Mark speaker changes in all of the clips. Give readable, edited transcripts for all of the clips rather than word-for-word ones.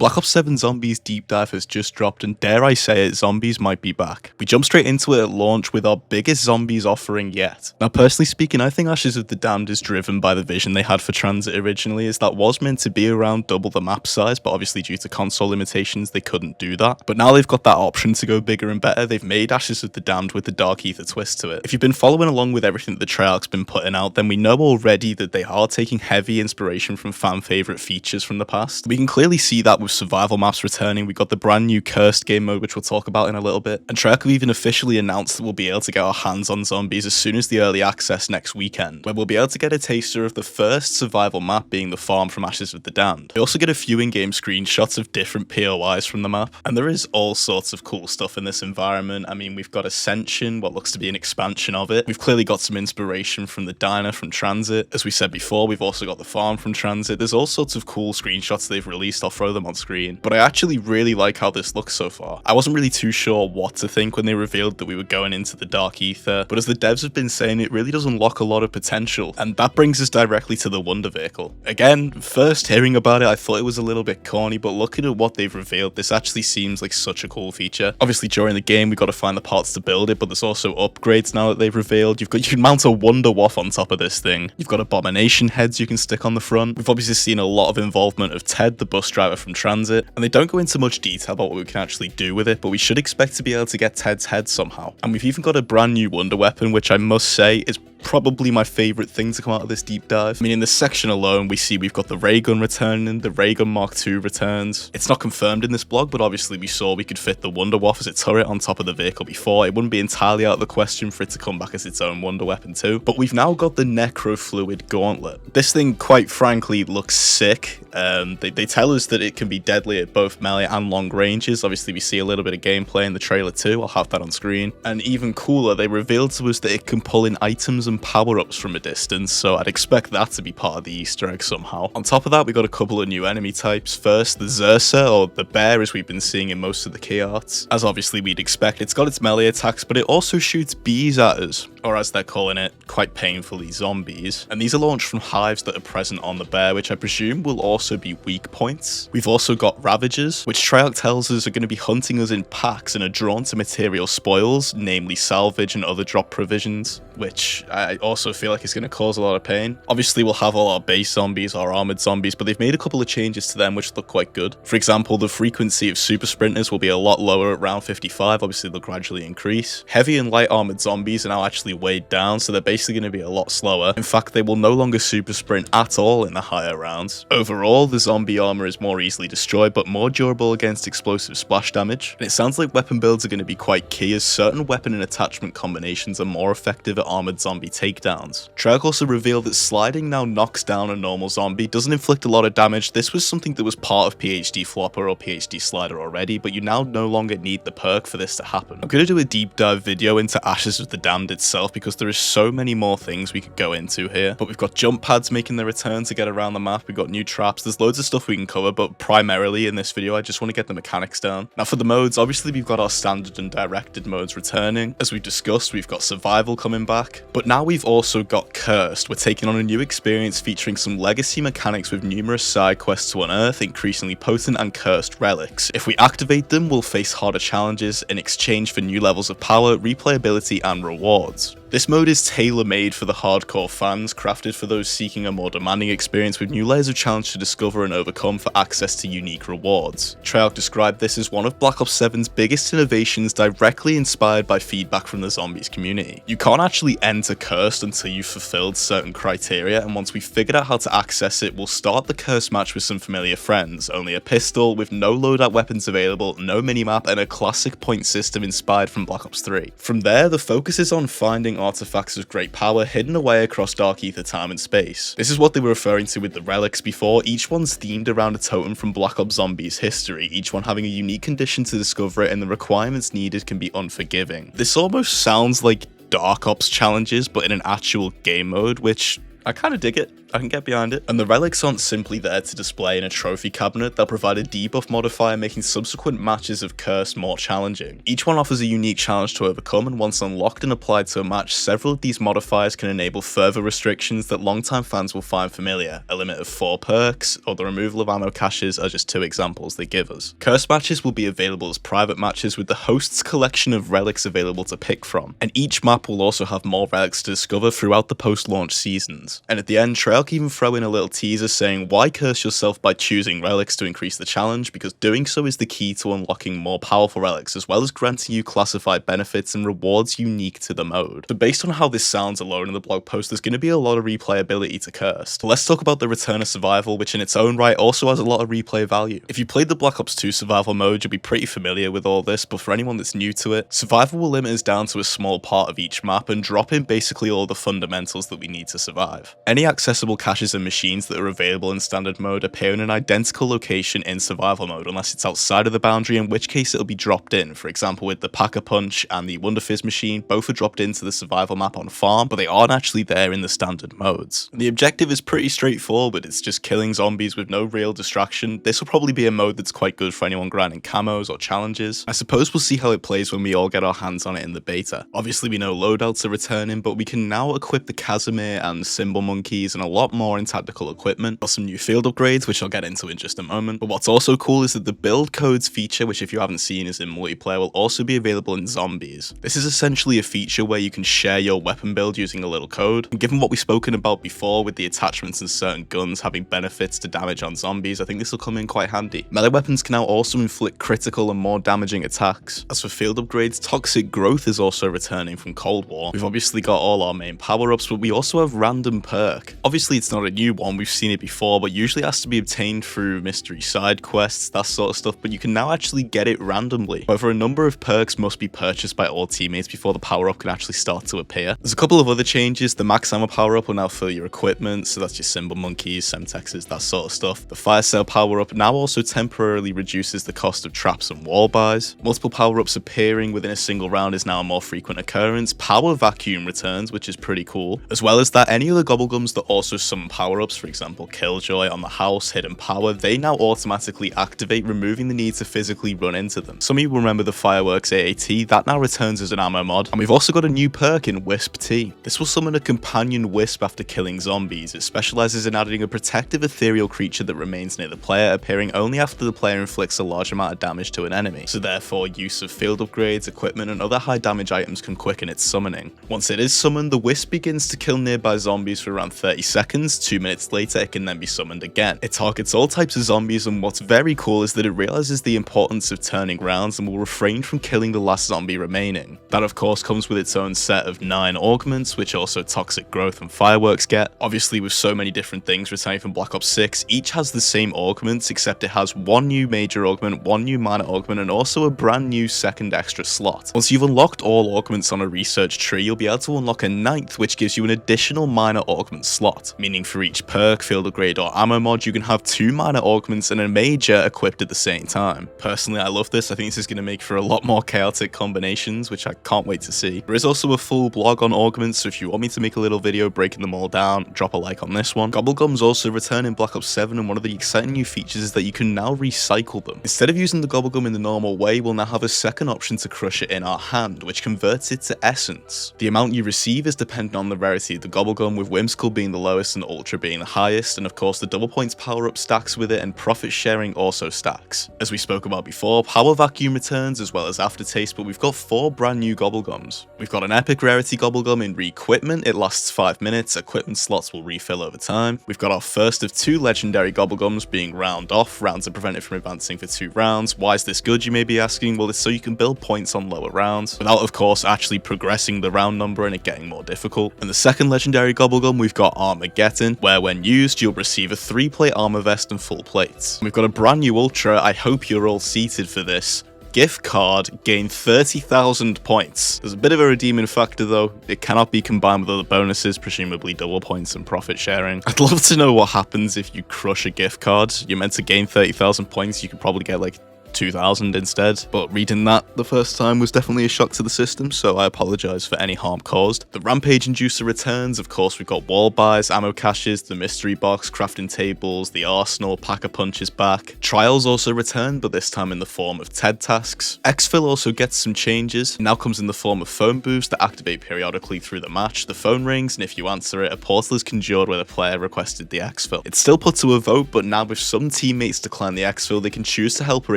Speaker 1: Black Ops 7 Zombies Deep Dive has just dropped, and dare I say it, zombies might be back. We jump straight into it at launch with our biggest zombies offering yet. Now personally speaking, I think Ashes of the Damned is driven by the vision they had for Transit originally, as that was meant to be around double the map size, but obviously due to console limitations they couldn't do that. But now they've got that option to go bigger and better. They've made Ashes of the Damned with the Dark Ether twist to it. If you've been following along with everything that the Treyarch's been putting out, then we know already that they are taking heavy inspiration from fan favourite features from the past. We can clearly see that with survival maps returning. We got the brand new Cursed game mode, which we'll talk about in a little bit, and Treyarch have even officially announced that we'll be able to get our hands on zombies as soon as the early access next weekend, where we'll be able to get a taster of the first survival map being the farm from Ashes of the Damned. We also get a few in-game screenshots of different POIs from the map, and there is all sorts of cool stuff in this environment. I mean, we've got Ascension, what looks to be an expansion of it. We've clearly got some inspiration from the diner from Transit. As we said before, we've also got the farm from Transit. There's all sorts of cool screenshots they've released. I'll throw them on screen, but I actually really like how this looks so far. I wasn't really too sure what to think when they revealed that we were going into the Dark Ether, but as the devs have been saying, it really does unlock a lot of potential, and that brings us directly to the Wonder Vehicle. Again, first hearing about it, I thought it was a little bit corny, but looking at what they've revealed, this actually seems like such a cool feature. Obviously, during the game, we've got to find the parts to build it, but there's also upgrades now that they've revealed. You can mount a Wonder Waff on top of this thing. You've got Abomination heads you can stick on the front. We've obviously seen a lot of involvement of Ted, the bus driver from Transit, and they don't go into much detail about what we can actually do with it, but we should expect to be able to get Ted's head somehow. And we've even got a brand new Wonder Weapon, which I must say is probably my favourite thing to come out of this deep dive. I mean, in this section alone, we've got the ray gun returning, the ray gun Mark II returns. It's not confirmed in this blog, but obviously we saw we could fit the Wonder Waff as a turret on top of the vehicle before. It wouldn't be entirely out of the question for it to come back as its own Wonder Weapon too. But we've now got the Necro Fluid Gauntlet. This thing, quite frankly, looks sick. They tell us that it can be deadly at both melee and long ranges. Obviously, we see a little bit of gameplay in the trailer too. I'll have that on screen. And even cooler, they revealed to us that it can pull in items and power-ups from a distance, so I'd expect that to be part of the Easter egg somehow. On top of that, we got a couple of new enemy types. First, the Zersa, or the bear, as we've been seeing in most of the key arts. As obviously we'd expect, it's got its melee attacks, but it also shoots bees at us, or as they're calling it, quite painfully, zombies. And these are launched from hives that are present on the bear, which I presume will also be weak points. We've also got Ravagers, which Treyarch tells us are going to be hunting us in packs and are drawn to material spoils, namely salvage and other drop provisions, which I also feel like it's going to cause a lot of pain. Obviously, we'll have all our base zombies, our armored zombies, but they've made a couple of changes to them which look quite good. For example, the frequency of super sprinters will be a lot lower at round 55. Obviously, they'll gradually increase. Heavy and light armored zombies are now actually weighed down, so they're basically going to be a lot slower. In fact, they will no longer super sprint at all in the higher rounds. Overall, the zombie armor is more easily destroyed, but more durable against explosive splash damage. And it sounds like weapon builds are going to be quite key, as certain weapon and attachment combinations are more effective at armored zombie takedowns. Treyarch also revealed that sliding now knocks down a normal zombie, doesn't inflict a lot of damage. This was something that was part of PhD Flopper or PhD Slider already, but you now no longer need the perk for this to happen. I'm going to do a deep dive video into Ashes of the Damned itself, because there is so many more things we could go into here. But we've got jump pads making their return to get around the map, we've got new traps, there's loads of stuff we can cover, but primarily in this video I just want to get the mechanics down. Now for the modes, obviously we've got our standard and directed modes returning. As we discussed, we've got survival coming back, but now we've also got Cursed. We're taking on a new experience featuring some legacy mechanics with numerous side quests to unearth increasingly potent and cursed relics. If we activate them, we'll face harder challenges in exchange for new levels of power, replayability and rewards. This mode is tailor-made for the hardcore fans, crafted for those seeking a more demanding experience with new layers of challenge to discover and overcome for access to unique rewards. Treyarch described this as one of Black Ops 7's biggest innovations, directly inspired by feedback from the zombies community. You can't actually enter Cursed until you've fulfilled certain criteria, and once we've figured out how to access it, we'll start the Cursed match with some familiar friends, only a pistol with no loadout weapons available, no minimap, and a classic point system inspired from Black Ops 3. From there, the focus is on finding artifacts of great power hidden away across Dark Ether time and space. This is what they were referring to with the relics before. Each one's themed around a totem from Black Ops Zombies history, each one having a unique condition to discover it, and the requirements needed can be unforgiving. This almost sounds like Dark Ops challenges, but in an actual game mode, which I kind of dig it. I can get behind it. And the relics aren't simply there to display in a trophy cabinet, they'll provide a debuff modifier, making subsequent matches of Curse more challenging. Each one offers a unique challenge to overcome, and once unlocked and applied to a match, several of these modifiers can enable further restrictions that longtime fans will find familiar. A limit of 4 perks, or the removal of ammo caches are just 2 examples they give us. Curse matches will be available as private matches with the host's collection of relics available to pick from, and each map will also have more relics to discover throughout the post-launch seasons. And at the end, Treyarch even throw in a little teaser saying why curse yourself by choosing relics to increase the challenge, because doing so is the key to unlocking more powerful relics, as well as granting you classified benefits and rewards unique to the mode. So based on how this sounds alone in the blog post, there's going to be a lot of replayability to Cursed. But let's talk about the return of survival, which in its own right also has a lot of replay value. If you played the Black Ops 2 survival mode, you'll be pretty familiar with all this, but for anyone that's new to it, survival will limit us down to a small part of each map and drop in basically all the fundamentals that we need to survive. Any accessible caches and machines that are available in standard mode appear in an identical location in survival mode unless it's outside of the boundary, in which case it'll be dropped in. For example, with the Pack-a-Punch and the Wonder Fizz machine, both are dropped into the survival map on farm, but they aren't actually there in the standard modes. The objective is pretty straightforward, it's just killing zombies with no real distraction. This will probably be a mode that's quite good for anyone grinding camos or challenges. I suppose we'll see how it plays when we all get our hands on it in the beta. Obviously we know loadouts are returning, but we can now equip the Casimir and Symbol Monkeys and a lot more in tactical equipment. Got some new field upgrades, which I'll get into in just a moment. But what's also cool is that the build codes feature, which if you haven't seen is in multiplayer, will also be available in zombies. This is essentially a feature where you can share your weapon build using a little code. And given what we've spoken about before with the attachments and certain guns having benefits to damage on zombies, I think this will come in quite handy. Melee weapons can now also inflict critical and more damaging attacks. As for field upgrades, Toxic Growth is also returning from Cold War. We've obviously got all our main power-ups, but we also have Random Perk. Obviously it's not a new one, we've seen it before, but usually it has to be obtained through mystery side quests, that sort of stuff, but you can now actually get it randomly. However, a number of perks must be purchased by all teammates before the power-up can actually start to appear. There's a couple of other changes. The max ammo power-up will now fill your equipment, so that's your Symbol Monkeys, Semtexes, that sort of stuff. The Fire Sale power-up now also temporarily reduces the cost of traps and wall buys. Multiple power-ups appearing within a single round is now a more frequent occurrence. Power Vacuum returns, which is pretty cool. As well as that, any other Gobblegums that also summon power-ups, for example Killjoy on the house, Hidden Power, they now automatically activate, removing the need to physically run into them. Some of you will remember the Fireworks AAT, that now returns as an ammo mod. And we've also got a new perk in Wisp T. This will summon a companion wisp after killing zombies. It specializes in adding a protective ethereal creature that remains near the player, appearing only after the player inflicts a large amount of damage to an enemy. So therefore, use of field upgrades, equipment, and other high damage items can quicken its summoning. Once it is summoned, the wisp begins to kill nearby zombies for around 30 seconds. 2 minutes later, it can then be summoned again. It targets all types of zombies, and what's very cool is that it realizes the importance of turning rounds and will refrain from killing the last zombie remaining. That of course comes with its own set of 9 augments, which also Toxic Growth and Fireworks get. Obviously with so many different things returning from Black Ops 6, each has the same augments, except it has 1 new major augment, 1 new minor augment, and also a brand new second extra slot. Once you've unlocked all augments on a research tree, you'll be able to unlock a 9th, which gives you an additional minor augment slot, meaning for each perk, field upgrade, or ammo mod, you can have 2 minor augments and a major equipped at the same time. Personally, I love this. I think this is going to make for a lot more chaotic combinations, which I can't wait to see. There is also a full blog on augments, so if you want me to make a little video breaking them all down, drop a like on this one. Gobblegums also return in Black Ops 7, and one of the exciting new features is that you can now recycle them. Instead of using the Gobblegum in the normal way, we'll now have a second option to crush it in our hand, which converts it to essence. The amount you receive is dependent on the rarity of the Gobblegum, with Whimsical being the lowest and Ultra being the highest, and of course the double points power-up stacks with it, and profit sharing also stacks. As we spoke about before, Power Vacuum returns as well as Aftertaste, but we've got 4 brand new Gobblegums. We've got an epic rarity Gobblegum in Re-Equipment. It lasts 5 minutes, equipment slots will refill over time. We've got our first of 2 legendary Gobblegums being Round Off. Rounds are prevented from advancing for 2 rounds. Why is this good, you may be asking? Well, it's so you can build points on lower rounds, without of course actually progressing the round number and it getting more difficult. And the second legendary Gobblegum, we've got Armageddon, where when used, you'll receive a 3-plate armor vest and full plates. And we've got a brand new Ultra. I hope you're all seated for this. Gift card, gain 30,000 points. There's a bit of a redeeming factor though. It cannot be combined with other bonuses, presumably double points and profit sharing. I'd love to know what happens if you crush a gift card. You're meant to gain 30,000 points, you could probably get like 2000 instead, but reading that the first time was definitely a shock to the system, so I apologise for any harm caused. The Rampage Inducer returns. Of course, we've got wall buys, ammo caches, the mystery box, crafting tables, the arsenal, pack-a-punch is back. Trials also return, but this time in the form of TED tasks. Exfil also gets some changes. It now comes in the form of phone booths that activate periodically through the match. The phone rings, and if you answer it, a portal is conjured where the player requested the exfil. It's still put to a vote, but now if some teammates decline the exfil, they can choose to help or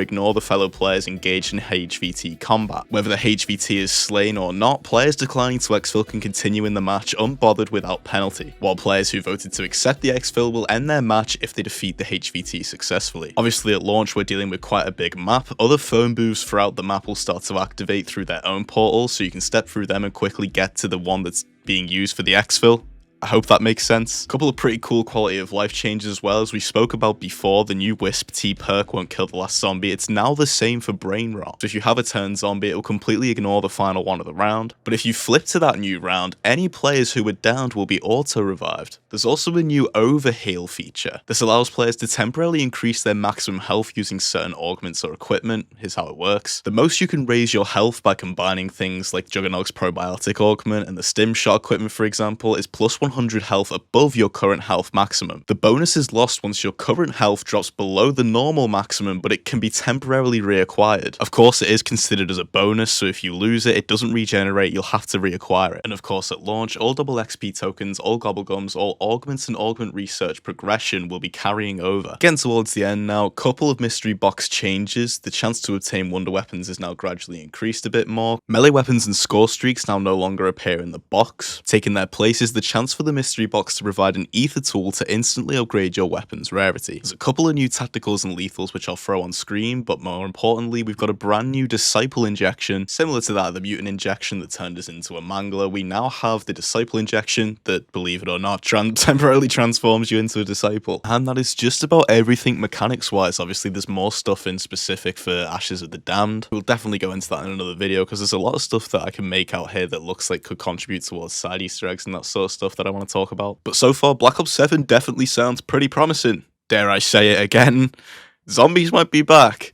Speaker 1: ignore the fellow players engaged in HVT combat. Whether the HVT is slain or not, players declining to exfil can continue in the match unbothered without penalty, while players who voted to accept the exfil will end their match if they defeat the HVT successfully. Obviously at launch we're dealing with quite a big map. Other phone booths throughout the map will start to activate through their own portals, so you can step through them and quickly get to the one that's being used for the exfil. I hope that makes sense. A couple of pretty cool quality of life changes as well. As we spoke about before, the new Wisp T perk won't kill the last zombie. It's now the same for brain rot. So if you have a turn zombie, it will completely ignore the final one of the round. But if you flip to that new round, any players who were downed will be auto-revived. There's also a new overheal feature. This allows players to temporarily increase their maximum health using certain augments or equipment. Here's how it works. The most you can raise your health by combining things like Juggernaut's probiotic augment and the stim shot equipment, for example, is plus 100 health above your current health maximum. The bonus is lost once your current health drops below the normal maximum, but it can be temporarily reacquired. Of course, it is considered as a bonus, so if you lose it, it doesn't regenerate, you'll have to reacquire it. And of course, at launch, all double XP tokens, all gobblegums, all augments and augment research progression will be carrying over. Getting towards the end now, couple of mystery box changes. The chance to obtain wonder weapons is now gradually increased a bit more. Melee weapons and score streaks now no longer appear in the box. Taking their place is the chance for the mystery box to provide an ether tool to instantly upgrade your weapon's rarity. There's a couple of new tacticals and lethals which I'll throw on screen, but more importantly, we've got a brand new disciple injection, similar to that of the mutant injection that turned us into a mangler. We now have the disciple injection that, believe it or not, temporarily transforms you into a disciple. And that is just about everything mechanics wise. Obviously there's more stuff in specific for Ashes of the Damned. We'll definitely go into that in another video because there's a lot of stuff that I can make out here that looks like could contribute towards side Easter eggs and that sort of stuff that I want to talk about. But so far, Black Ops 7 definitely sounds pretty promising. Dare I say it again? Zombies might be back.